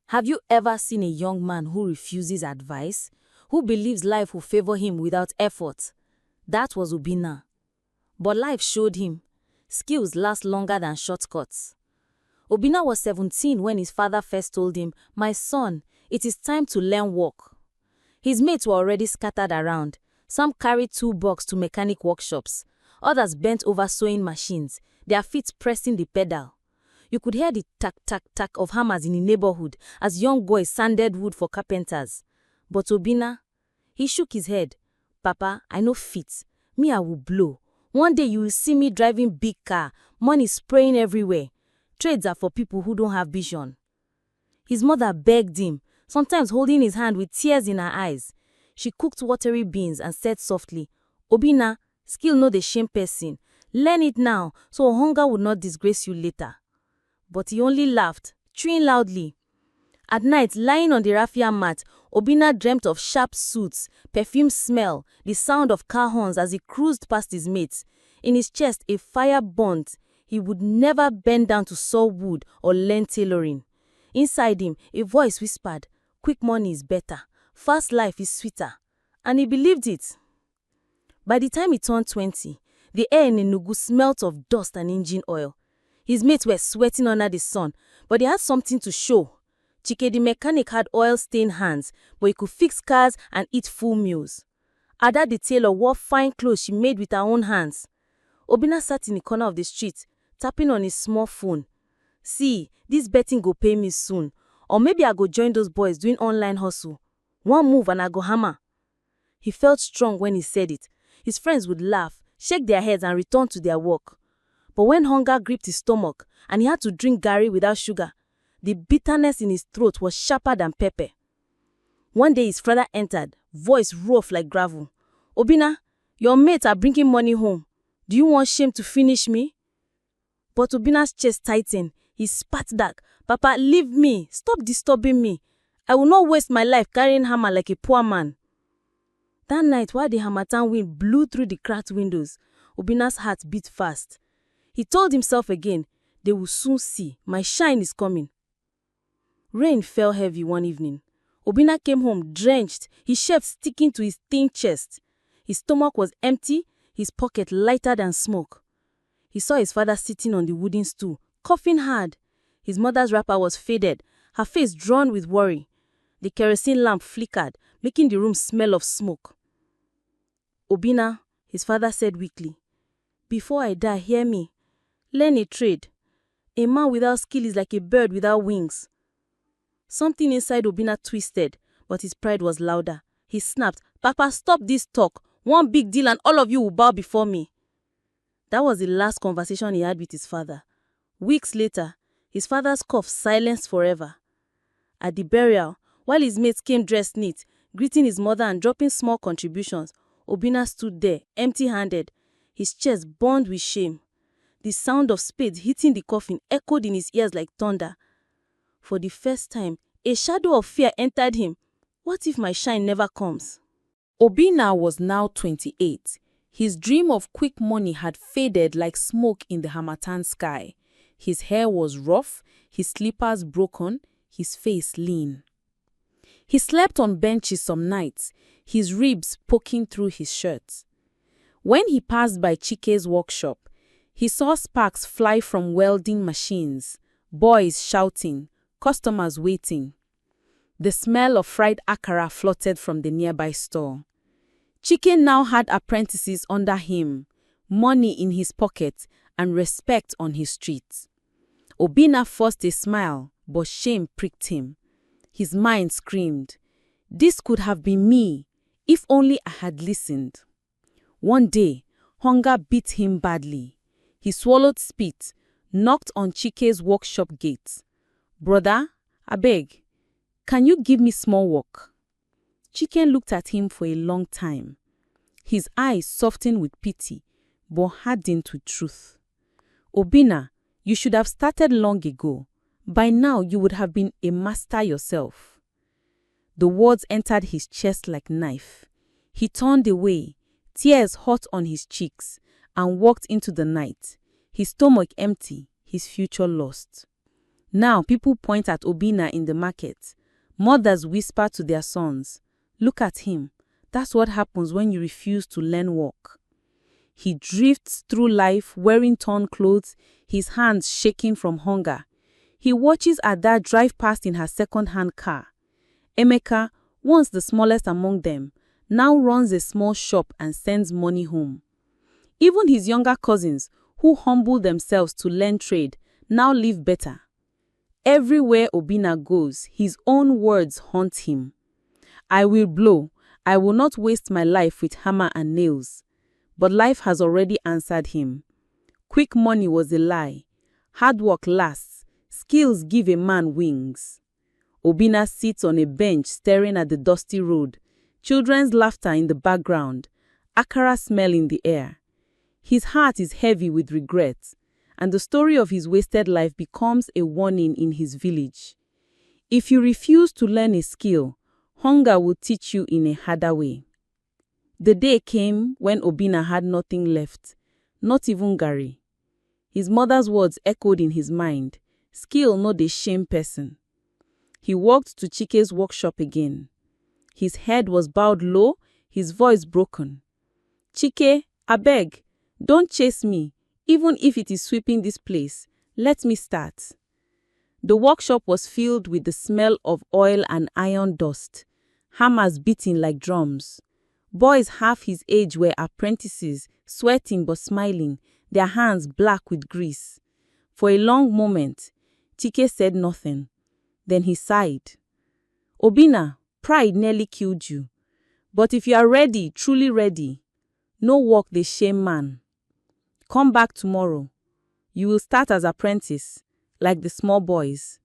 Have you ever seen a young man who refuses advice, who believes life will favor him without effort? That was Obinna. But life showed him, skills last longer than shortcuts. Obinna was 17 when his father first told him, "My son, it is time to learn work." His mates were already scattered around. Some carried toolbox to mechanic workshops. Others bent over sewing machines, their feet pressing the pedal. You could hear the tack-tack-tack of hammers in the neighborhood as young boys sanded wood for carpenters. But Obinna, he shook his head. "Papa, I no fit. Me, I will blow. One day you will see me driving big car, money spraying everywhere. Trades are for people who don't have vision." His mother begged him, sometimes holding his hand with tears in her eyes. She cooked watery beans and said softly, "Obinna, skill no dey shame person. Learn it now, so hunger will not disgrace you later." But he only laughed, chewing loudly. At night, lying on the raffia mat, Obinna dreamt of sharp suits, perfume smell, the sound of car horns as he cruised past his mates. In his chest, a fire burnt. He would never bend down to saw wood or learn tailoring. Inside him, a voice whispered, "Quick money is better. Fast life is sweeter." And he believed it. By the time he turned 20, the air in Enugu smelt of dust and engine oil. His mates were sweating under the sun, but he had something to show. Chike the mechanic had oil-stained hands, but he could fix cars and eat full meals. Ada the tailor wore fine clothes she made with her own hands. Obinna sat in the corner of the street, tapping on his small phone. "See, this betting go pay me soon. Or maybe I go join those boys doing online hustle. One move and I go hammer." He felt strong when he said it. His friends would laugh, shake their heads and return to their work. But when hunger gripped his stomach and he had to drink garri without sugar, the bitterness in his throat was sharper than pepper. One day his father entered, voice rough like gravel. "Obinna, your mates are bringing money home. Do you want shame to finish me?" But Obinna's chest tightened. He spat back. "Papa, leave me. Stop disturbing me. I will not waste my life carrying hammer like a poor man." That night, while the harmattan wind blew through the cracked windows, Obinna's heart beat fast. He told himself again, "They will soon see. My shine is coming." Rain fell heavy one evening. Obinna came home drenched, his shirt sticking to his thin chest. His stomach was empty, his pocket lighter than smoke. He saw his father sitting on the wooden stool, coughing hard. His mother's wrapper was faded, her face drawn with worry. The kerosene lamp flickered, making the room smell of smoke. "Obinna," his father said weakly, "before I die, hear me. Learn a trade. A man without skill is like a bird without wings." Something inside Obinna twisted, but his pride was louder. He snapped, "Papa, stop this talk. One big deal and all of you will bow before me." That was the last conversation he had with his father. Weeks later, his father's cough silenced forever. At the burial, while his mates came dressed neat, greeting his mother and dropping small contributions, Obinna stood there, empty-handed. His chest burned with shame. The sound of spades hitting the coffin echoed in his ears like thunder. For the first time, a shadow of fear entered him. What if my shine never comes? Obinna was now 28. His dream of quick money had faded like smoke in the harmattan sky. His hair was rough, his slippers broken, his face lean. He slept on benches some nights, his ribs poking through his shirt. When he passed by Chike's workshop, he saw sparks fly from welding machines, boys shouting, customers waiting. The smell of fried akara floated from the nearby store. Chike now had apprentices under him, money in his pocket, and respect on his street. Obinna forced a smile, but shame pricked him. His mind screamed, "This could have been me, if only I had listened." One day, hunger beat him badly. He swallowed spit, knocked on Chike's workshop gate. "Brother, abeg, can you give me small work?" Chike looked at him for a long time. His eyes softened with pity, but hardened with truth. "Obinna, you should have started long ago. By now you would have been a master yourself." The words entered his chest like knife. He turned away, tears hot on his cheeks, and walked into the night, his stomach empty, his future lost. Now people point at Obinna in the market. Mothers whisper to their sons, "Look at him. That's what happens when you refuse to learn work." He drifts through life wearing torn clothes, his hands shaking from hunger. He watches Ada drive past in her second-hand car. Emeka, once the smallest among them, now runs a small shop and sends money home. Even his younger cousins, who humble themselves to learn trade, now live better. Everywhere Obinna goes, his own words haunt him. "I will blow. I will not waste my life with hammer and nails." But life has already answered him. Quick money was a lie. Hard work lasts. Skills give a man wings. Obinna sits on a bench staring at the dusty road. Children's laughter in the background. Akara smell in the air. His heart is heavy with regret, and the story of his wasted life becomes a warning in his village. If you refuse to learn a skill, hunger will teach you in a harder way. The day came when Obinna had nothing left, not even garri. His mother's words echoed in his mind, "Skill no dey shame person." He walked to Chike's workshop again. His head was bowed low, his voice broken. "Chike, abeg, don't chase me, even if it is sweeping this place. Let me start." The workshop was filled with the smell of oil and iron dust, hammers beating like drums. Boys half his age were apprentices, sweating but smiling, their hands black with grease. For a long moment, Chike said nothing. Then he sighed. "Obinna, pride nearly killed you. But if you are ready, truly ready, no work dey shame man. Come back tomorrow. You will start as apprentice, like the small boys."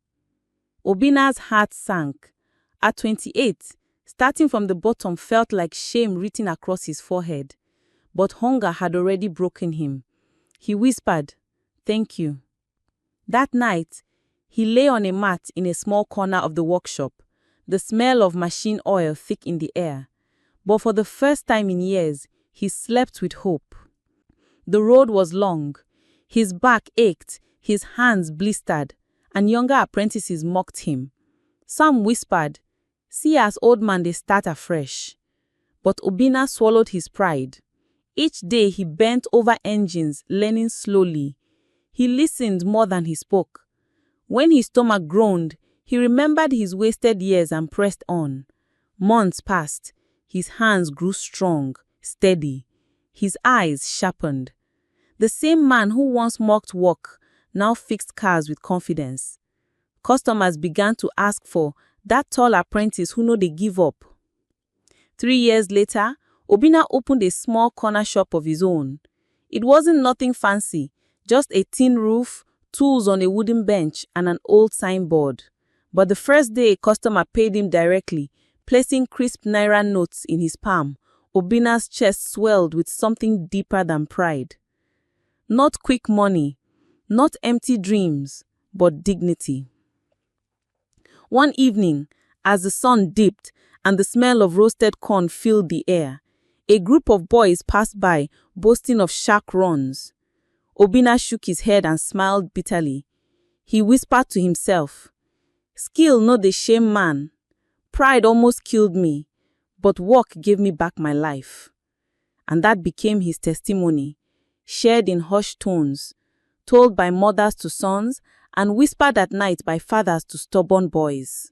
Obinna's heart sank. At 28, starting from the bottom felt like shame written across his forehead. But hunger had already broken him. He whispered, "Thank you." That night, he lay on a mat in a small corner of the workshop, the smell of machine oil thick in the air. But for the first time in years, he slept with hope. The road was long. His back ached, his hands blistered, and younger apprentices mocked him. Some whispered, "See as old man they start afresh." But Obinna swallowed his pride. Each day he bent over engines, learning slowly. He listened more than he spoke. When his stomach groaned, he remembered his wasted years and pressed on. Months passed. His hands grew strong, steady. His eyes sharpened. The same man who once mocked work now fixed cars with confidence. Customers began to ask for that tall apprentice who no dey give up. 3 years later, Obinna opened a small corner shop of his own. It wasn't nothing fancy, just a tin roof, tools on a wooden bench, and an old signboard. But the first day a customer paid him directly, placing crisp naira notes in his palm, Obinna's chest swelled with something deeper than pride. Not quick money, not empty dreams, but dignity. One evening, as the sun dipped and the smell of roasted corn filled the air, a group of boys passed by, boasting of shark runs. Obinna shook his head and smiled bitterly. He whispered to himself, "Skill no dey shame man. Pride almost killed me, but work gave me back my life." And that became his testimony, shared in hushed tones, told by mothers to sons, and whispered at night by fathers to stubborn boys.